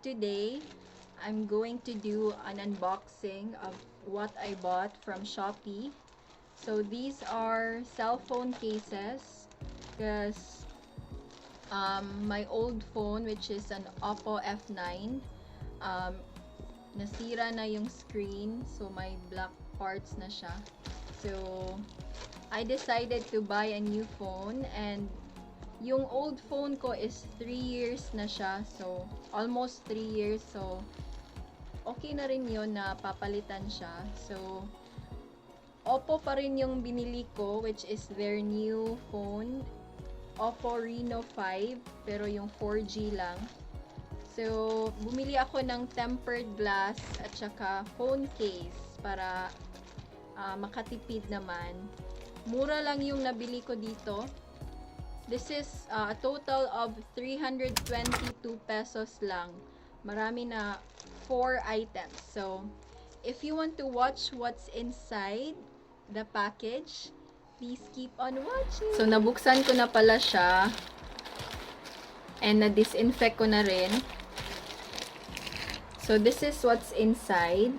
today, I'm going to do an unboxing of what I bought from Shopee. So these are cell phone cases because my old phone, which is an Oppo F9, nasira na yung screen, so may black parts na siya. So I decided to buy a new phone, and yung old phone ko is 3 years na siya, so almost 3 years, so okay na rin yun na papalitan siya. So Oppo pa rin yung binili ko, which is their new phone, Oppo Reno 5, pero yung 4G lang. So bumili ako ng tempered glass at saka phone case para makatipid naman. Mura lang yung nabili ko dito. This is a total of 322 pesos lang. Marami na 4 items. So, if you want to watch what's inside the package, please keep on watching. So, nabuksan ko na pala siya. And na-disinfect ko na rin. So, this is what's inside.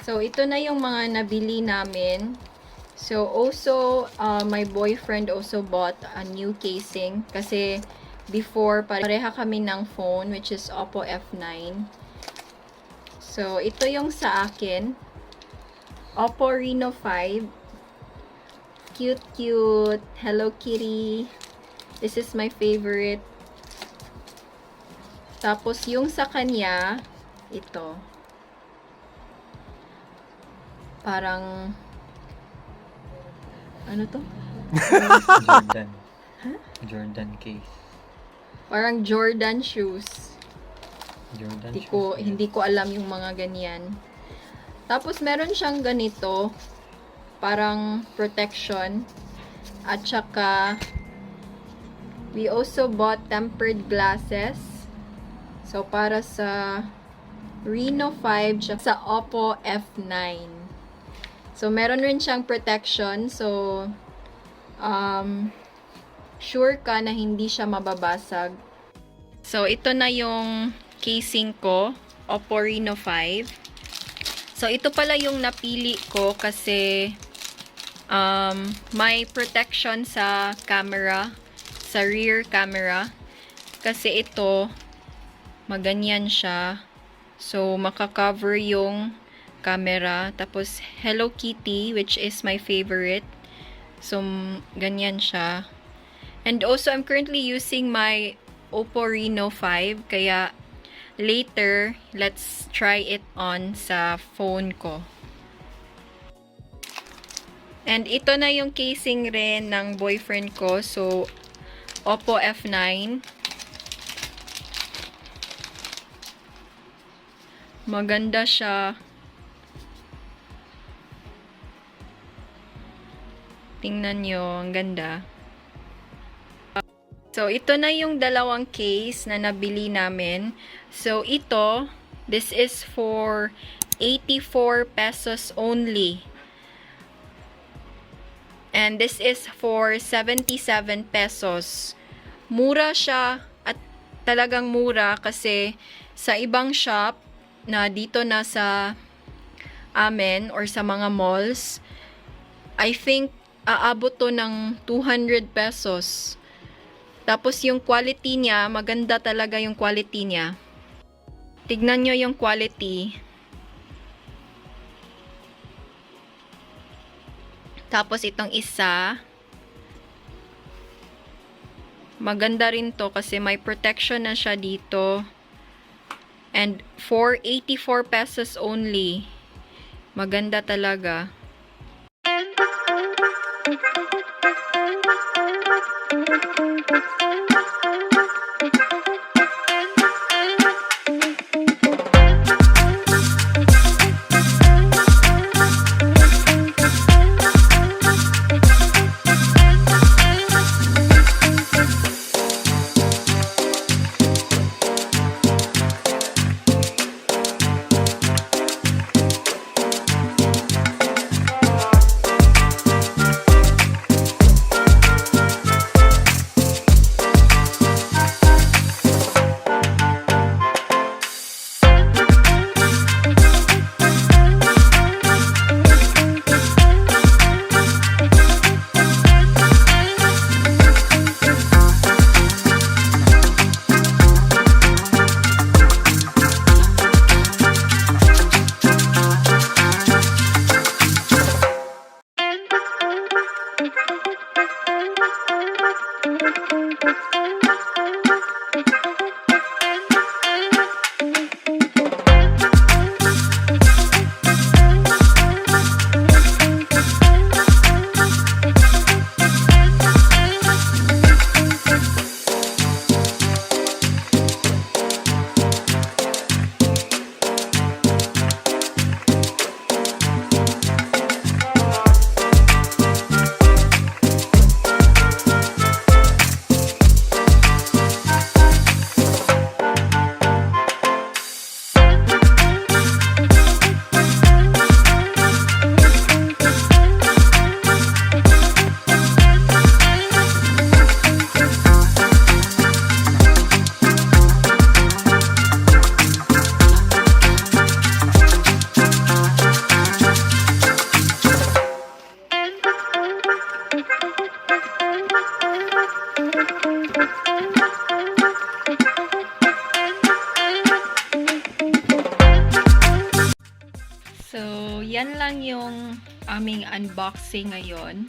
So, ito na yung mga nabili namin. So, also, my boyfriend also bought a new casing. Kasi, before, pareha kami ng phone, which is Oppo F9. So, ito yung sa akin. Oppo Reno 5. Cute, cute. Hello Kitty. This is my favorite. Tapos, yung sa kanya, ito. Parang ano to? Jordan. Huh? Jordan case. Parang Jordan shoes. Jordan Hindi ko alam yung mga ganyan. Tapos meron siyang ganito, parang protection. At saka we also bought tempered glasses. So para sa Reno 5 sa Oppo F9. So, meron rin siyang protection. So, sure ka na hindi siya mababasag. So, ito na yung casing ko. Oppo Reno 5. So, ito pala yung napili ko kasi may protection sa camera, sa rear camera. Kasi ito, maganyan siya. So, makakover yung camera. Tapos, Hello Kitty, which is my favorite. So, ganyan siya. And also, I'm currently using my Oppo Reno 5. Kaya, later, let's try it on sa phone ko. And ito na yung casing rin ng boyfriend ko. So, Oppo F9. Maganda siya. Tingnan nyo, ang ganda. So, ito na yung dalawang case na nabili namin. So, ito, this is for 84 pesos only. And this is for 77 pesos. Mura siya at talagang mura kasi sa ibang shop na dito na sa amin or sa mga malls, I think aabot to ng 200 pesos. Tapos yung quality niya, maganda talaga yung quality niya. Tignan nyo yung quality. Tapos itong isa, maganda rin to kasi may protection na siya dito. And for 84 pesos only. Maganda talaga. So, yan lang yung aming unboxing ngayon.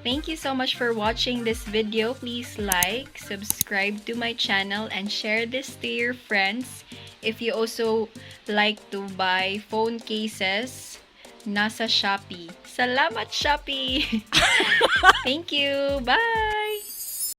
Thank you so much for watching this video. Please like, subscribe to my channel, and share this to your friends. If you also like to buy phone cases, nasa Shopee. Salamat, Shopee! Thank you! Bye!